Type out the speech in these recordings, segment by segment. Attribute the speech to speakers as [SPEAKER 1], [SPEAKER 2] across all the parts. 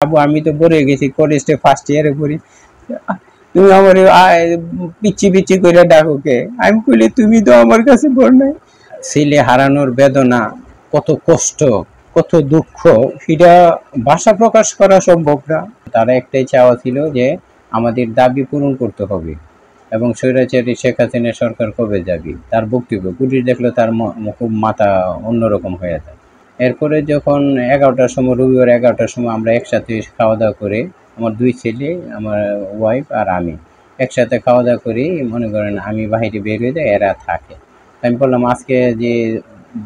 [SPEAKER 1] আবু আমি তো পড়ে গেছি কলেজে ফার্স্ট ইয়ারে পড়ি, তুমি আমার পিচ্ছি পিচ্ছি করে ডাকো কে? আমি কইলে তুমি তো আমার কাছে পড় নাই। ছেলে হারানোর বেদনা, কত কষ্ট, কত দুঃখ, সেটা ভাষা প্রকাশ করা সম্ভব না। তারা একটাই চাওয়া ছিল যে আমাদের দাবি পূরণ করতে হবে এবং স্বৈরাচারী শেখ হাসিনা সরকার কবে যাবে, তার বক্তব্য পুলিশ দেখলে তার খুব মাথা অন্যরকম হয়ে যায়। এরপরে যখন 11টার সময়, রবিবার 11টার সময় আমরা একসাথে খাওয়া দাওয়া করে, আমার দুই ছেলে, আমার ওয়াইফ আর আমি একসাথে খাওয়া দাওয়া করি, মনে করেন আমি বাহিরে বের হয়ে যাই, এরা থাকে। আমি বললাম আজকে যে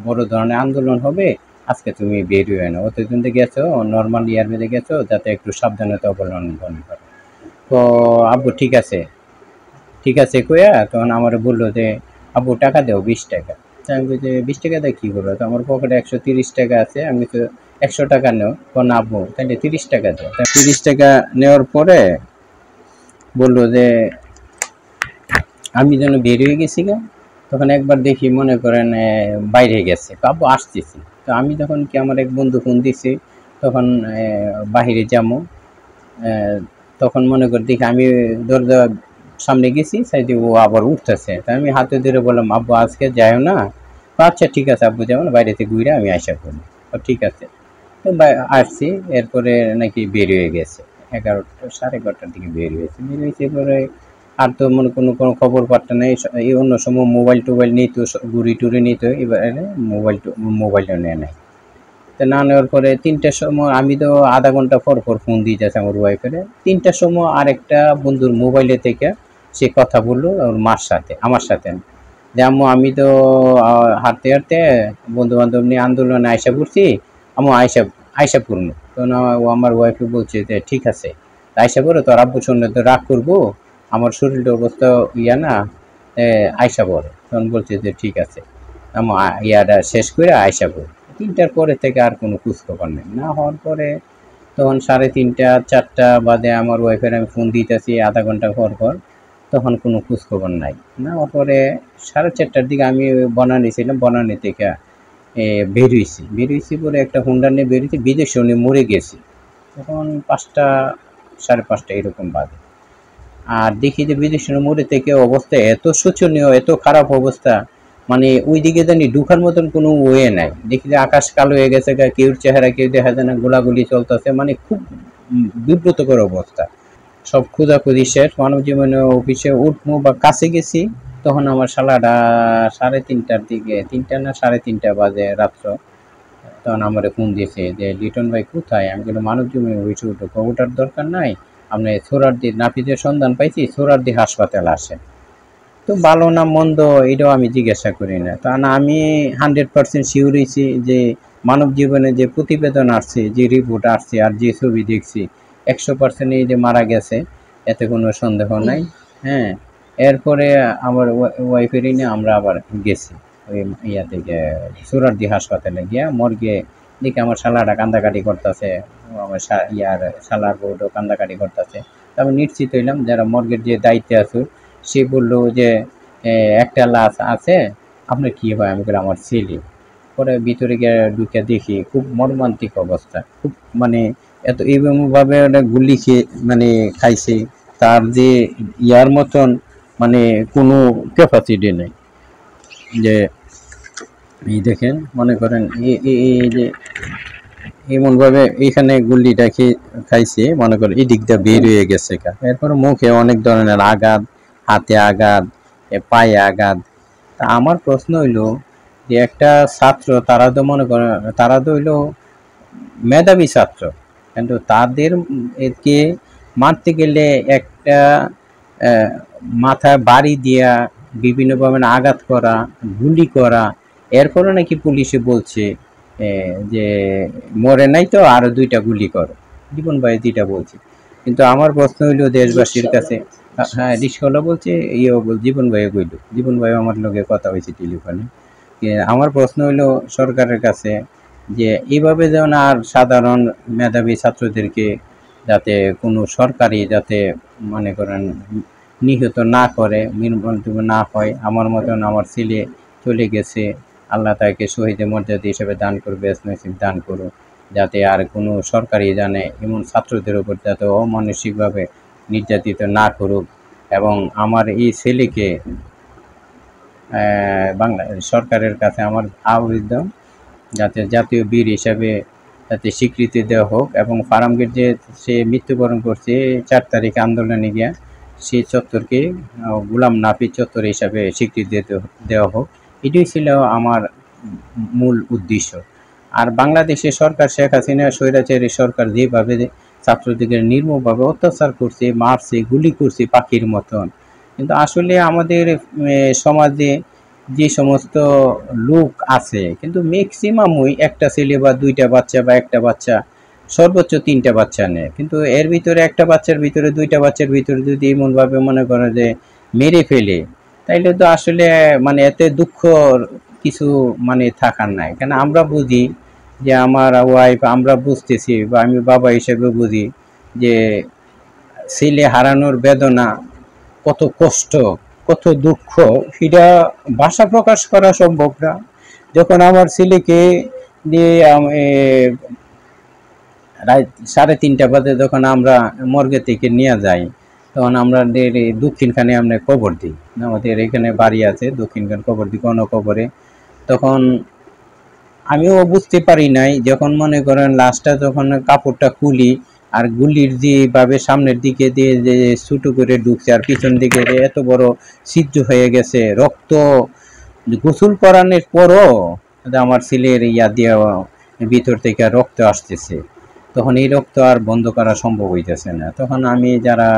[SPEAKER 1] বড় ধরনের আন্দোলন হবে, আজকে তুমি বের হয়ে না, অতদিন তো গেছো নর্মাল ইয়ারবেদে গেছো, যাতে একটু সাবধানতা অবলম্বন করো। তো আব্বু ঠিক আছে ঠিক আছে কইয়া তখন আমার বললো যে আব্বু টাকা দেও 20 টাকা। আমি বলছি 20 টাকা দিয়ে কী করবো? তো আমার পকেটে 130 টাকা আছে। আমি তো 100 টাকা নেও, না আব্বু তাহলে 30 টাকা দেও। 30 টাকা নেওয়ার পরে বললো যে আমি যেন বের হয়ে গেছি গা, তখন একবার দেখি মনে করেন বাইরে গেছে, তো আব্বু আসতেছি। তো আমি তখন কি আমার এক বন্ধু ফোন দিছি, তখন বাহিরে যাবো, তখন মনে করি দেখি আমি দরজা সামনে গেছি, সাইডে ও আবার উঠতেছে। তা আমি হাতে ধরে বললাম আব্বু আজকে যাও না? আচ্ছা ঠিক আছে আব্বু, যাবো না, বাইরে থেকে ঘুরে আমি আশা করি। ঠিক আছে, তো আসছি। এরপরে নাকি বের হয়ে গেছে 11টা, 11:30টার দিকে বের হয়েছে। বের হয়েছে পরে আর তো মনে কোনো খবর পাত্তা নেই। এই অন্য সময় মোবাইল টোবাইল নিত, ঘুরি টুরি নিত, এবারে মোবাইলটা নেয় নাই। তো না নেওয়ার পরে 3টার সময় আমি তো আধা ঘন্টা পর পর ফোন দিয়ে যাচ্ছে আমার ওয়াইফের। 3টার সময় আরেকটা বন্ধুর মোবাইলে থেকে সে কথা বললো ওর মার সাথে, আমার সাথে, যে আম্মু আমি তো হাঁটতে হাঁটতে বন্ধু বান্ধব নিয়ে আন্দোলনে আয়সা পড়ছি, আম্মু আয়সা পড়বো। তখন ও আমার ওয়াইফে বলছে যে ঠিক আছে আয়সা পড়ো, তোর আব্বু শুনলে তো রাগ করবো, আমার শরীরটা অবস্থা ইয়া না, আয়সা পড়ো। তখন বলছে যে ঠিক আছে আম্মু ইয়াটা শেষ করে আয়সা পড়ো। 3টার পরে থেকে আর কোনো খোঁজখবর নেই। না হওয়ার পরে তখন 3:30 4টা বাদে আমার ওয়াইফের আমি ফোন দিতেছি আধা ঘন্টা পর পর, তখন কোনো খোঁজখবর নাই। না হওয়ার পরে 4:30টার দিকে আমি বনানী ছিলাম, বনানী থেকে বেরিয়েছি পরে একটা হুন্ডা নিয়ে বেরিয়েছি, বিদেশে উনি মরে গেছি। তখন 5টা 5:30 এরকম বাজে। আর দেখি যে বিদেশে মরে থেকে অবস্থা এত শোচনীয়, এত খারাপ অবস্থা, মানে ওই দিকে জানি ঢুকার মতন কোনো ওয়ে নাই। দেখি যে আকাশ কালো হয়ে গেছে, কেউর চেহারা কেউ দেখা যায় না, গোলাগুলি চলতেছে, মানে খুব বিব্রতকর অবস্থা। সব খোঁজাখুঁজি শেষ, মানব জীবনে অফিসে উঠবো বা কাছে গেছি, তখন আমার শালাটা 3:30টার দিকে, 3টা না 3:30 বাজে রাত্র, তখন আমার ফোন দিয়েছে যে লিটন ভাই কোথায়? আমি বললাম মানব জীবনে অফিসে উঠবো, ওঠার দরকার নাই, আপনি সোহরাওয়ার্দী নাপিতের সন্ধান পাইছি, সোহরাওয়ার্দী হাসপাতাল আসে। তো ভালো না মন্দ এটাও আমি জিজ্ঞাসা করি না, কারণ আমি 100% শিওর হয়েছি যে মানব জীবনে যে প্রতিবেদন আসছে, যে রিপোর্ট আসছে আর যে ছবি দেখছি, 100% এই যে মারা গেছে, এতে কোনো সন্দেহ নাই। হ্যাঁ, এরপরে আমার ওয়াইফেরই নিয়ে আমরা আবার গেছি ওই ইয়া থেকে সোহরাওয়ার্দী হাসপাতালে গিয়া মর্গে দেখি আমার শালাটা কান্দাকাটি করতেছে, আমার ইয়ার শালার বউটাও কান্দাকাটি করতেছে। তারপর নিশ্চিত হইলাম যারা মর্গের যে দায়িত্বে আছে, সে বললো যে একটা লাশ আছে, আপনার কি হয়? আমি বলি আমার ছেলে। পরে ভিতরে গিয়ে ঢুকে দেখি খুব মর্মান্তিক অবস্থা, খুব মানে এত এইভাবে গুলি খেয়ে মানে খাইছে, তার যে ইয়ার মতন মানে কোনো ক্যাপাসিটি নেই। যে এই দেখেন মনে করেন এই যে এমনভাবে এইখানে গুলিটা খাইছে, মনে করেন এই দিকটা বের হয়ে গেছে। এরপর মুখে অনেক ধরনের আঘাত, হাতে আঘাত, পায়ে আঘাত। তা আমার প্রশ্ন হইলো যে একটা ছাত্র, তারা তো মনে করেন তারা তো হইলো মেধাবী ছাত্র, কিন্তু তাদেরকে মারতে গেলে একটা মাথায় বাড়ি দিয়া বিভিন্নভাবে আঘাত করা, গুলি করা, এরপরে নাকি পুলিশে বলছে যে মরে নাই তো আরো 2টা গুলি করো, জীবন ভাই 2টা বলছে। কিন্তু আমার প্রশ্ন হইলো দেশবাসীর কাছে, হ্যাঁ রিস্কওয়ালা বলছে, জীবন ভাই কইল, জীবন ভাই আমার লগে কথা হয়েছে টেলিফোনে। আমার প্রশ্ন হইলো সরকারের কাছে যে এইভাবে যেন আর সাধারণ মেধাবী ছাত্রদেরকে যাতে কোনো সরকারি যাতে মনে করেন নিহত না করে, মৃত্যু না হয়। আমার মতন আমার ছেলে চলে গেছে, আল্লাহ তাকে শহীদের মর্যাদা হিসেবে দান করবে, নসিব দান করুক। যাতে আর কোনো সরকারি জানে এমন ছাত্রদের উপর যাতে অমানসিকভাবে নির্যাতিত না করুক। এবং আমার এই ছেলেকে বাংলা সরকারের কাছে আমার আবেদন যাতে জাতীয় বীর হিসাবে যাতে স্বীকৃতি দেওয়া হোক, এবং ফার্মগেট যে সে মৃত্যুবরণ করছে 4 তারিখ আন্দোলনে গিয়া সেই চত্বরকে গোলাম নাফিজ চত্বর হিসাবে স্বীকৃতি দেওয়া হোক। এটাই ছিল আমার মূল উদ্দেশ্য। আর বাংলাদেশের সরকার শেখ হাসিনা স্বৈরাচারী সরকার যেভাবে ছাত্রদের নির্মমভাবে অত্যাচার করছে, মারছে, গুলি করছে পাখির মতন, কিন্তু আসলে আমাদের সমাজে যে সমস্ত লোক আছে কিন্তু ম্যাক্সিমামই একটা ছেলে বা 2টা বাচ্চা বা একটা বাচ্চা সর্বোচ্চ 3টা বাচ্চা নেয়, কিন্তু এর ভিতরে একটা বাচ্চার ভিতরে 2টা বাচ্চার ভিতরে যদি এমনভাবে মনে করে যে মেরে ফেলে, তাইলে তো আসলে মানে এতে দুঃখ কিছু মানে থাকার নাই। কেন আমরা বুঝি যে আমার ওয়াইফ, আমরা বুঝতেছি বা আমি বাবা হিসেবে বুঝি যে ছেলে হারানোর বেদনা কত কষ্ট, কত দুঃখ, সেটা ভাষা প্রকাশ করা সম্ভব না। যখন আমার ছেলেকে নিয়ে রাত 3:30 বাজে যখন আমরা মর্গে থেকে নিয়ে যাই, তখন আমাদের দক্ষিণখানে আমরা কবর দিই, আমাদের এখানে বাড়ি আছে দক্ষিণখান কবর দিই গণকবরে। তখন আমিও বুঝতে পারি নাই, যখন মনে করেন লাশটা যখন কাপড়টা খুলি আর গুলির যেভাবে সামনের দিকে দিয়ে যে ছোটো করে ঢুকছে আর পিছন দিকে এত বড় ছিদ্র হয়ে গেছে, রক্ত গোসল করানোর পরও আমার ছেলের ইয়া দিয়ে ভিতর থেকে রক্ত আসতেছে, তখন এই রক্ত আর বন্ধ করা সম্ভব হইতেছে না। তখন আমি যারা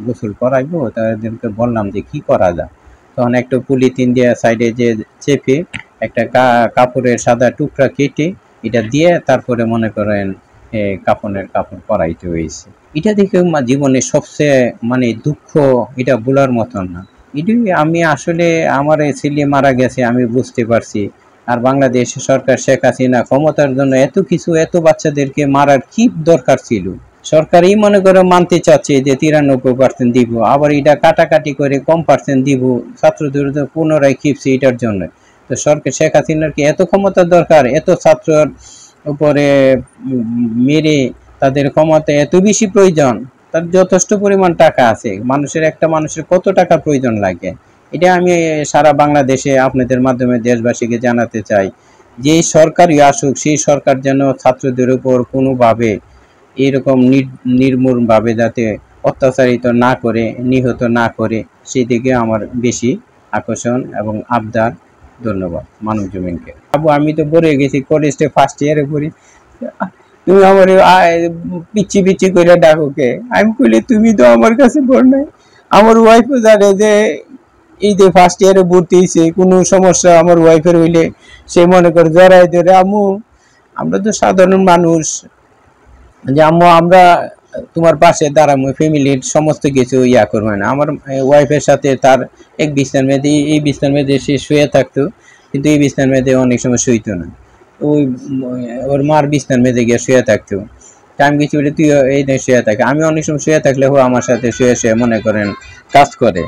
[SPEAKER 1] গোসল করাইবো তাদেরকে বললাম যে কি করা যায়, তখন একটা পলিথিন দিয়ে সাইডে যে চেপে একটা কাপড়ের সাদা টুকরা কেটে এটা দিয়ে তারপরে মনে করেন কাফনের কাপড় পরাইতে হয়েছে। এটা দেখে জীবনের সবচেয়ে মানে দুঃখ, এটা বলার মতন না। এটাই আমি আসলে আমার ছেলে মারা গেছে আমি বুঝতে পারছি। আর বাংলাদেশ সরকার শেখ হাসিনা ক্ষমতার জন্য এত কিছু, এত বাচ্চাদেরকে মারার কি দরকার ছিল? সরকারই মনে করে মানতে চাচ্ছে যে 93% দিব, আবার এটা কাটাকাটি করে কম পার্সেন্ট দিব, ছাত্রদের পুনরায় ক্ষিপছে এটার জন্য। তো সরকার শেখ হাসিনার কি এত ক্ষমতার দরকার? এত ছাত্রর উপরে মেরে তাদের ক্ষমতা এত বেশি প্রয়োজন? তার যথেষ্ট পরিমাণ টাকা আছে, মানুষের একটা মানুষের কত টাকা প্রয়োজন লাগে? এটা আমি সারা বাংলাদেশে আপনাদের মাধ্যমে দেশবাসীকে জানাতে চাই, যে সরকারই আসুক সেই সরকার যেন ছাত্রদের উপর কোনোভাবে এরকম নির্মমভাবে যাতে অত্যাচারিত না করে, নিহত না করে, সেদিকে আমার বেশি আকর্ষণ এবং আবদার। ধন্যবাদ মানব জমিনকে। আবু আমি তো পড়ে গেছি কলেজে ফার্স্ট ইয়ারে পড়ি, তুমি আমার পিচ্ছি পিচ্ছি করে ডাকোকে। আমি কইলে তুমি তো আমার কাছে পড় নাই। আমার ওয়াইফও জানে যে এই যে ফার্স্ট ইয়ারে ভর্তি হয়েছে, কোনো সমস্যা আমার ওয়াইফের হইলে সে মনে করে জড়াই ধরে, আম্মু আমরা তো সাধারণ মানুষ, যে আম্মু আমরা তোমার পাশে দাঁড়াবো, ফ্যামিলির সমস্ত কিছু ইয়া করবে না। আমার ওয়াইফের সাথে তার এক বিছনার মেয়েদে, এই বিছনার মেয়েদে সে শুয়ে থাকতো, কিন্তু এই বিছনার মেয়েদে অনেক সময় শুইতো না, ওই ওর মার বিছনার মেয়েদে গিয়ে শুয়ে থাকতো। আমি কিছু বলে তুই এই শুয়ে থাকে, আমি অনেক সময় শুয়ে থাকলে ও আমার সাথে শুয়ে শুয়ে মনে করেন কাজ করে।